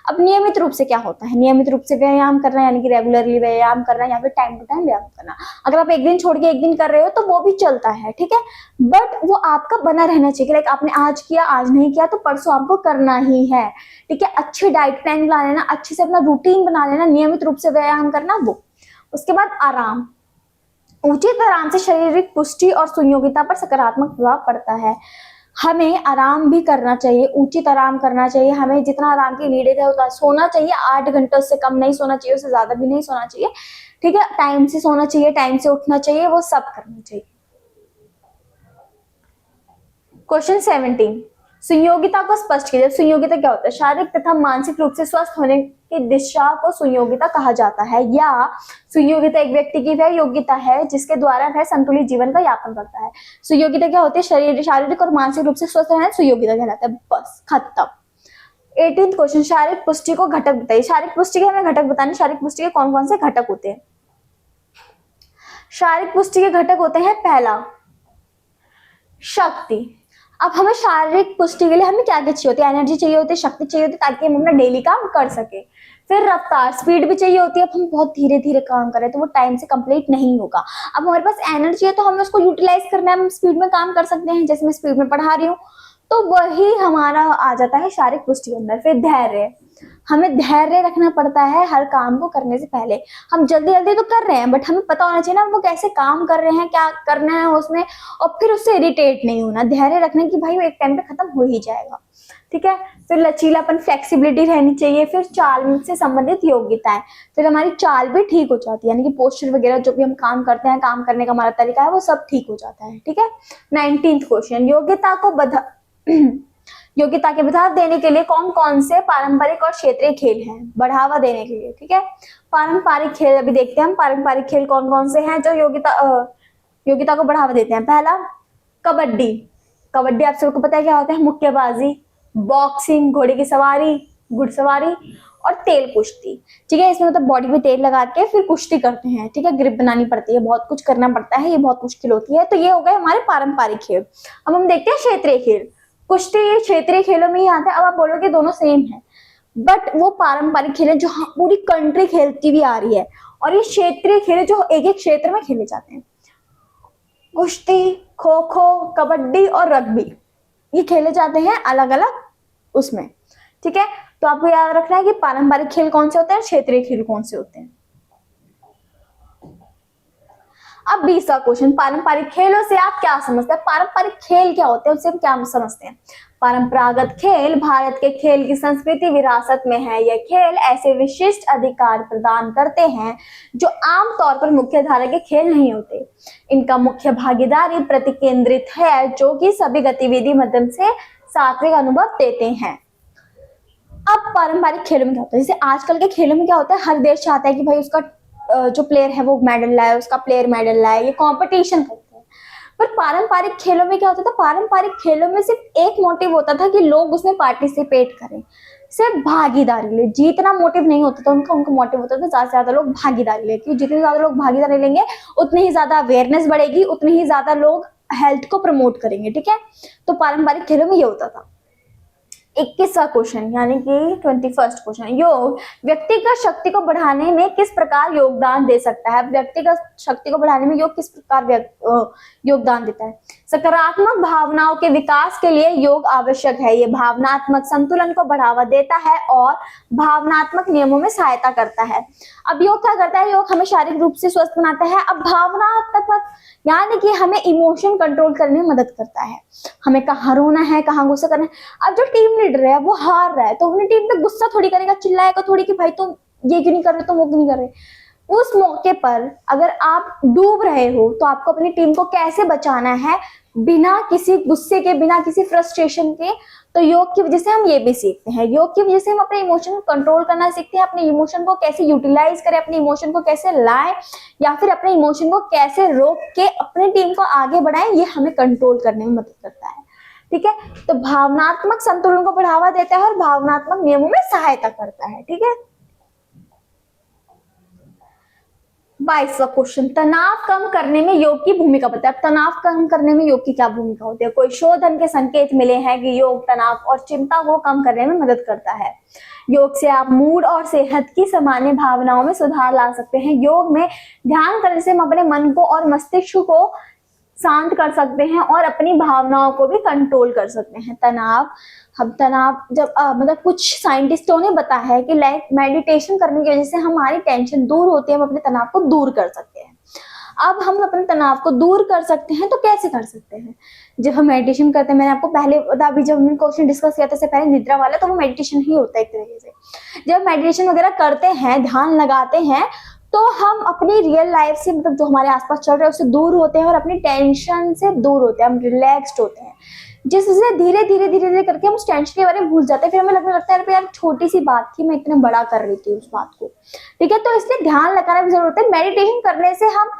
अब नियमित रूप से क्या होता है? नियमित रूप से व्यायाम करना यानी कि रेगुलरली व्यायाम करना या फिर टाइम टू टाइम व्यायाम करना। अगर आप एक दिन छोड़ के एक दिन कर रहे हो तो वो भी चलता है, ठीक है, बट वो आपका बना रहना चाहिए। लाइक आपने आज किया, आज नहीं किया तो परसों आपको करना ही है। ठीक है, अच्छी डाइट प्लान बना लेना, अच्छे से अपना रूटीन बना लेना, नियमित रूप से व्यायाम करना वो। उसके बाद आराम, उचित आराम से शारीरिक पुष्टि और सुयोगिता पर सकारात्मक प्रभाव पड़ता है। हमें आराम भी करना चाहिए, उचित आराम करना चाहिए, हमें जितना आराम की नीडेड है उतना सोना चाहिए। 8 घंटे से कम नहीं सोना चाहिए, उससे ज्यादा भी नहीं सोना चाहिए। ठीक है, टाइम से सोना चाहिए, टाइम से उठना चाहिए, वो सब करना चाहिए। क्वेश्चन 17, सुयोग्यता को स्पष्ट कीजिए। सुयोग्यता क्या होता है? शारीरिक तथा मानसिक रूप से स्वस्थ होने की दिशा को सुयोग्यता कहा जाता है। या सुयोग्यता एक व्यक्ति की वह योग्यता है जिसके द्वारा वह संतुलित जीवन का यापन करता है। सुयोग्यता क्या होती है? शारीरिक और मानसिक रूप से स्वस्थ रहना सुयोग्यता कहलाता है। बस खत्म। 18th क्वेश्चन, शारीरिक पुष्टि को घटक बताइए। शारीरिक पुष्टि के हमें घटक बताने। शारीरिक पुष्टि के कौन कौन से घटक होते हैं? शारीरिक पुष्टि के घटक होते हैं, पहला शक्ति। अब हमें शारीरिक पुष्टि के लिए हमें क्या क्या चाहिए होती है? एनर्जी चाहिए होती है, शक्ति चाहिए होती है ताकि हम अपना डेली काम कर सके। फिर रफ्तार, स्पीड भी चाहिए होती है। अब हम बहुत धीरे धीरे काम कर रहे हैं तो वो टाइम से कंप्लीट नहीं होगा। अब हमारे पास एनर्जी है तो हमें उसको यूटिलाइज करना है, हम स्पीड में काम कर सकते हैं। जैसे मैं स्पीड में पढ़ा रही हूँ तो वही हमारा आ जाता है शारीरिक पुष्टि के अंदर। फिर धैर्य, हमें धैर्य रखना पड़ता है हर काम को करने से पहले। हम जल्दी जल्दी तो कर रहे हैं बट हमें पता होना चाहिए ना वो कैसे काम कर रहे हैं, क्या करना है उसमें, और फिर उससे इरिटेट नहीं होना। धैर्य रखने की भाई वो एक टाइम पे खत्म हो ही जाएगा, ठीक है। फिर लचीलापन, फ्लेक्सिबिलिटी रहनी चाहिए। फिर चाल से संबंधित योग्यताएं, फिर हमारी चाल भी ठीक हो जाती है, यानी कि पोस्चर वगैरह जो भी हम काम करते हैं, काम करने का हमारा तरीका है वो सब ठीक हो जाता है, ठीक है। 19th क्वेश्चन, योग्यता के बढ़ावा देने के लिए कौन कौन से पारंपरिक और क्षेत्रीय खेल हैं? बढ़ावा देने के लिए, ठीक है। पारंपरिक खेल अभी देखते हैं हम। पारंपरिक खेल कौन कौन से हैं जो योग्यता को बढ़ावा देते हैं? पहला कबड्डी। कबड्डी आप सबको पता है क्या होता है? मुक्केबाजी, बॉक्सिंग, घोड़े की सवारी, घुड़सवारी और तेल कुश्ती, ठीक है। इसमें मतलब बॉडी पे तेल लगा के फिर कुश्ती करते हैं, ठीक है। ग्रिप बनानी पड़ती है, बहुत कुछ करना पड़ता है, ये बहुत मुश्किल होती है। तो ये हो गए हमारे पारंपरिक खेल। अब हम देखते हैं क्षेत्रीय खेल। कुश्ती ये क्षेत्रीय खेलों में ही आता है। अब आप बोलोगे दोनों सेम है, बट वो पारंपरिक खेल है जो पूरी कंट्री खेलती भी आ रही है, और ये क्षेत्रीय खेल है जो एक एक क्षेत्र में खेले जाते हैं। कुश्ती, खो खो, कबड्डी और रग्बी ये खेले जाते हैं अलग अलग उसमें, ठीक है। तो आपको याद रखना है कि पारंपरिक खेल कौन से होते हैं, क्षेत्रीय खेल कौन से होते हैं। अब 20वां क्वेश्चन, पारंपरिक खेलों से आप क्या समझते हैं? पारंपरिक खेल क्या होते हैं, उससे हम क्या समझते हैं? परंपरागत खेल भारत के खेल की संस्कृति विरासत में है। यह खेल ऐसे विशिष्ट अधिकार प्रदान करते हैं जो आमतौर पर मुख्य धारा के खेल नहीं होते। इनका मुख्य भागीदारी प्रति केंद्रित है जो कि सभी गतिविधि माध्यम से सात्विक अनुभव देते हैं। अब पारंपरिक खेलों में क्या होता है? जैसे आजकल के खेलों में क्या होता है, हर देश चाहता है कि भाई उसका जो प्लेयर है वो मेडल लाए, उसका प्लेयर मेडल लाए, ये कंपटीशन करते हैं। पर पारंपरिक खेलों में क्या होता था? पारंपरिक खेलों में सिर्फ एक मोटिव होता था कि लोग उसमें पार्टिसिपेट करें, सिर्फ भागीदारी ले। जीतना मोटिव नहीं होता था उनका मोटिव होता था ज्यादा से ज्यादा लोग भागीदारी ले, क्योंकि जितने ज्यादा लोग भागीदारी लेंगे उतनी ही ज्यादा अवेयरनेस बढ़ेगी, उतनी ही ज्यादा लोग हेल्थ को प्रमोट करेंगे, ठीक है। तो पारंपरिक खेलों में ये होता था। 21वां क्वेश्चन यानी कि 21st क्वेश्चन, योग व्यक्तिगत शक्ति को बढ़ाने में किस प्रकार योगदान दे सकता है? व्यक्तिगत शक्ति को बढ़ाने में योग किस प्रकार योगदान देता है? सकारात्मक भावनाओं के विकास के लिए योग आवश्यक है। ये भावनात्मक संतुलन को बढ़ावा देता है और भावनात्मक नियमों में सहायता करता है। अब योग क्या करता है? योग हमें शारीरिक रूप से स्वस्थ बनाता है। अब भावनात्मक यानी कि हमें इमोशन कंट्रोल करने में मदद करता है। हमें कहाँ रोना है, कहाँ गुस्सा करना है। अब जो टीम लीडर है वो हार रहा है तो अपनी टीम पे गुस्सा थोड़ी करेगा, चिल्लाएगा थोड़ी कि भाई तुम ये क्यों नहीं कर रहे, तुम वो क्यों नहीं कर रहे। उस मौके पर अगर आप डूब रहे हो तो आपको अपनी टीम को कैसे बचाना है बिना किसी गुस्से के, बिना किसी फ्रस्ट्रेशन के। तो योग की वजह से हम ये भी सीखते हैं। योग की वजह से हम अपने इमोशन को कंट्रोल करना सीखते हैं, अपने इमोशन को कैसे यूटिलाइज करें, अपने इमोशन को कैसे लाएं या फिर अपने इमोशन को कैसे रोक के अपनी टीम को आगे बढ़ाएं, ये हमें कंट्रोल करने में मदद करता है, ठीक है। तो भावनात्मक संतुलन को बढ़ावा देता है और भावनात्मक नियमों में सहायता करता है, ठीक है। 22वां क्वेश्चन, तनाव कम करने में योग की भूमिका बताएं। तनाव कम करने में योग की क्या भूमिका होती है? कोई शोधन के संकेत मिले हैं कि योग तनाव और चिंता को कम करने में मदद करता है। योग से आप मूड और सेहत की सामान्य भावनाओं में सुधार ला सकते हैं। योग में ध्यान करने से हम अपने मन को और मस्तिष्क को शांत कर सकते हैं और अपनी भावनाओं को भी कंट्रोल कर सकते हैं। तनाव जब मतलब कुछ साइंटिस्टों ने बताया है कि लाइक मेडिटेशन करने की वजह से हमारी टेंशन दूर होती है, हम अपने तनाव को दूर कर सकते हैं। अब हम अपने तनाव को दूर कर सकते हैं तो कैसे कर सकते हैं? जब हम मेडिटेशन करते हैं, मैंने आपको पहले अभी जब हमने क्वेश्चन डिस्कस किया था इससे पहले, निद्रा वाला, तो वो मेडिटेशन ही होता है एक तरीके से। जब मेडिटेशन वगैरह करते हैं, ध्यान लगाते हैं, तो हम अपनी रियल लाइफ से मतलब जो हमारे आसपास चल रहा है उससे दूर होते हैं और अपनी टेंशन से दूर होते हैं, हम रिलैक्स्ड होते हैं। जिससे धीरे धीरे धीरे धीरे करके हम उस टेंशन के बारे में भूल जाते हैं, फिर हमें लगने लगता है यार छोटी सी बात थी, मैं इतना बड़ा कर रही थी उस बात को। ठीक है, तो इसलिए ध्यान लगाना भी जरूरत है। मेडिटेशन करने से हम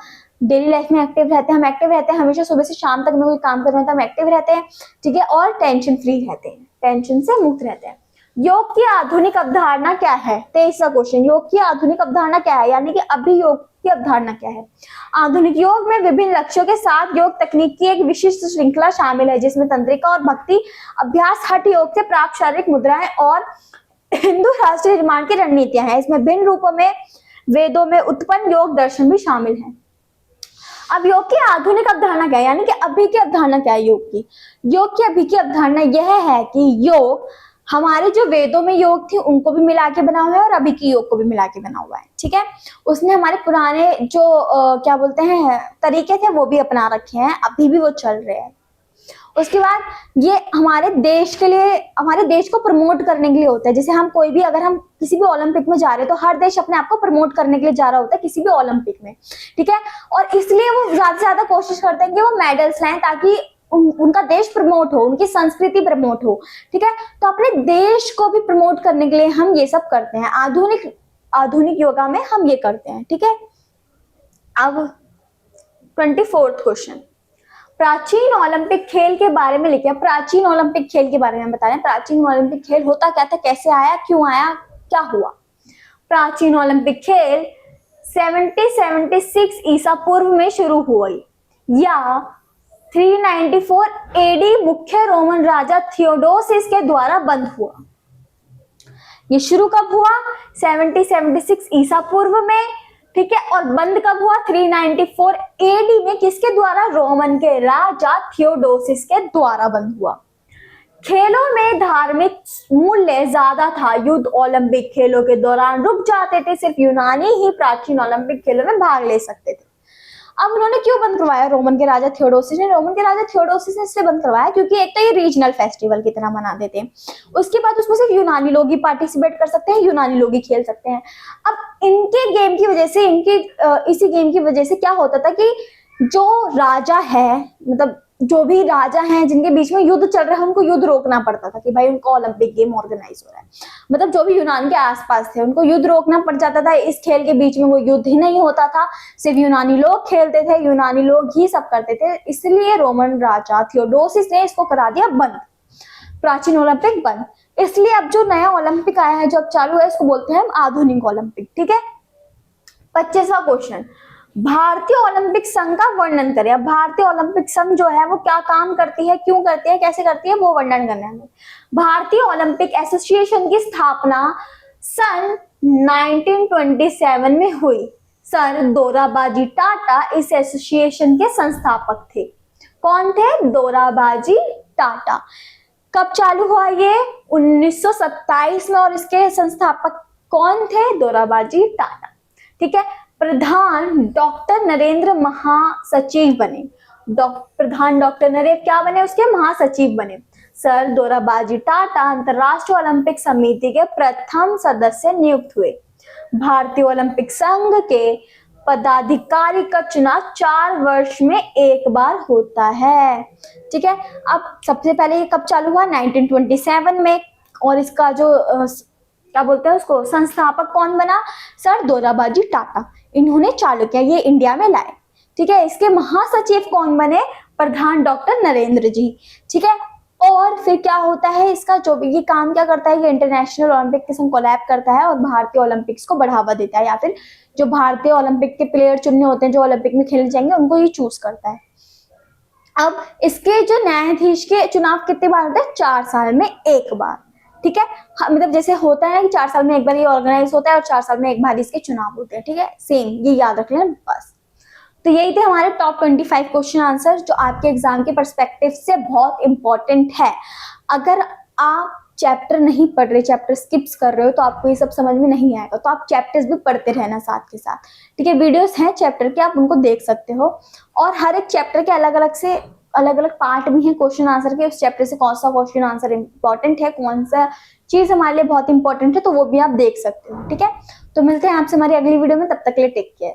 डेली लाइफ में एक्टिव रहते हैं, हम एक्टिव रहते हैं, हमेशा सुबह से शाम तक में कोई काम कर रहे हैं तो हम एक्टिव रहते हैं। ठीक है, और टेंशन फ्री रहते हैं, टेंशन से मुक्त रहते हैं। योग की आधुनिक अवधारणा क्या है? 23वां क्वेश्चन, योग की आधुनिक अवधारणा क्या है, यानी कि अभी योग की अवधारणा क्या है? आधुनिक योग में विभिन्न लक्ष्यों के साथ योग तकनीक की एक विशिष्ट श्रृंखला शामिल है, जिसमें तंत्रिका और भक्ति अभ्यास, हठ योग से प्राप्त शारीरिक मुद्राएं और हिंदू राष्ट्र निर्माण की रणनीतियां हैं। इसमें भिन्न रूपों में वेदों में उत्पन्न योग दर्शन भी शामिल है। अब योग की आधुनिक अवधारणा क्या है, यानी कि अभी की अवधारणा क्या है योग की? योग की अभी की अवधारणा यह है कि योग हमारे जो वेदों में योग थी उनको भी मिला के बना हुआ है और अभी की योग को भी मिला के बना हुआ है। ठीक है, उसने हमारे पुराने जो क्या बोलते हैं तरीके थे वो भी अपना रखे हैं, अभी भी वो चल रहे हैं। उसके बाद ये हमारे देश के लिए, हमारे देश को प्रमोट करने के लिए होता है। जैसे हम कोई भी, अगर हम किसी भी ओलंपिक में जा रहे हैं तो हर देश अपने आप को प्रमोट करने के लिए जा रहा होता है किसी भी ओलंपिक में। ठीक है, और इसलिए वो ज्यादा से ज्यादा कोशिश करते हैं कि वो मेडल्स लाएं ताकि उनका देश प्रमोट हो, उनकी संस्कृति प्रमोट हो। ठीक है, तो अपने देश को भी प्रमोट करने के लिए हम ये सब करते हैं। आधुनिक योगा में हम ये करते हैं। ठीक है, अब 24वां क्वेश्चन, प्राचीन ओलंपिक खेल के बारे में लिखिए। प्राचीन ओलंपिक खेल के बारे में बता रहे हैं। प्राचीन ओलंपिक खेल होता क्या था, कैसे आया, क्यों आया, क्या हुआ? प्राचीन ओलंपिक खेल 76 ईसा पूर्व में शुरू हुई या 394 एडी मुख्य रोमन राजा थियोडोसिस के द्वारा बंद हुआ। ये शुरू कब हुआ? 76 ईसा पूर्व में। ठीक है, और बंद कब हुआ? 394 एडी में। किसके द्वारा? रोमन के राजा थियोडोसिस के द्वारा बंद हुआ। खेलों में धार्मिक मूल्य ज्यादा था। युद्ध ओलंपिक खेलों के दौरान रुक जाते थे। सिर्फ यूनानी ही प्राचीन ओलंपिक खेलों में भाग ले सकते थे। अब उन्होंने क्यों बंद करवाया? रोमन के राजा थियोडोसिस ने इसलिए बंद करवाया क्योंकि एक तो ये रीजनल फेस्टिवल की तरह मनाते थे, उसके बाद उसमें सिर्फ यूनानी लोग ही पार्टिसिपेट कर सकते हैं, यूनानी लोग ही खेल सकते हैं। अब इनके गेम की वजह से, इसी गेम की वजह से क्या होता था कि जो राजा है, मतलब जो भी राजा हैं जिनके बीच में युद्ध चल रहा है, उनको युद्ध रोकना पड़ता था कि भाई उनको ओलंपिक गेम ऑर्गेनाइज हो रहा है। मतलब जो भी यूनान के आसपास थे उनको युद्ध रोकना पड़ जाता था। इस खेल के बीच में वो युद्ध ही नहीं होता था, सिर्फ यूनानी लोग खेलते थे, यूनानी लोग ही सब करते थे। इसलिए रोमन राजा थियोडोसिस ने इसको करा दिया बंद, प्राचीन ओलंपिक बंद। इसलिए अब जो नया ओलंपिक आया है, जो अब चालू है, इसको बोलते हैं हम आधुनिक ओलंपिक। ठीक है, 25वां क्वेश्चन, भारतीय ओलंपिक संघ का वर्णन करें। अब भारतीय ओलंपिक संघ जो है वो क्या काम करती है, क्यों करती है, कैसे करती है, वो वर्णन करना है। भारतीय ओलंपिक एसोसिएशन की स्थापना सन 1927 में हुई। सर दोराबाजी टाटा इस एसोसिएशन के संस्थापक थे। कौन थे? दोराबाजी टाटा। कब चालू हुआ ये? 1927 में। और इसके संस्थापक कौन थे? दोराबाजी टाटा। ठीक है, प्रधान डॉक्टर नरेंद्र महासचिव बने। प्रधान डॉक्टर नरेंद्र क्या बने? उसके महासचिव बने। सर दोराबाजी टाटा अंतरराष्ट्रीय ओलंपिक समिति के प्रथम सदस्य नियुक्त हुए। भारतीय ओलंपिक संघ के पदाधिकारी का चुनाव 4 वर्ष में एक बार होता है। ठीक है, अब सबसे पहले ये कब चालू हुआ? 1927 में। और इसका जो क्या बोलते हैं उसको, संस्थापक कौन बना? सर दोराबाजी टाटा। इन्होंने चालू किया, ये इंडिया में लाए। ठीक है, इसके महासचिव कौन बने? प्रधान डॉक्टर नरेंद्र जी। ठीक है, और फिर क्या होता है इसका, जो ये काम क्या करता है, ये इंटरनेशनल ओलंपिक के संग कोलैब करता है और भारतीय ओलंपिक्स को बढ़ावा देता है, या फिर जो भारतीय ओलंपिक के प्लेयर चुनने होते हैं जो ओलंपिक में खेलने जाएंगे उनको ये चूज करता है। अब इसके जो न्यायाधीश के चुनाव कितने बार होते हैं? 4 साल में एक बार। ठीक है, मतलब जैसे होता है कि 4 साल में एक बार ये ऑर्गेनाइज होता है और 4 साल में एक बार इसके चुनाव होते हैं। ठीक है, सेम ये याद रख लेना बस। तो यही थे हमारे टॉप 25 क्वेश्चन आंसर जो आपके एग्जाम के पर्सपेक्टिव से बहुत इंपॉर्टेंट है। अगर आप चैप्टर नहीं पढ़ रहे, चैप्टर स्किप्स कर रहे हो, तो आपको ये सब समझ में नहीं आएगा, तो आप चैप्टर्स भी पढ़ते रहना साथ के साथ। ठीक है, वीडियोस हैं चैप्टर के, आप उनको देख सकते हो। और हर एक चैप्टर के अलग अलग पार्ट भी हैं क्वेश्चन आंसर के। उस चैप्टर से कौन सा क्वेश्चन आंसर इंपॉर्टेंट है, कौन सा चीज हमारे लिए बहुत इंपॉर्टेंट है, तो वो भी आप देख सकते हो। ठीक है, तो मिलते हैं आपसे हमारी अगली वीडियो में, तब तक के लिए टेक केयर।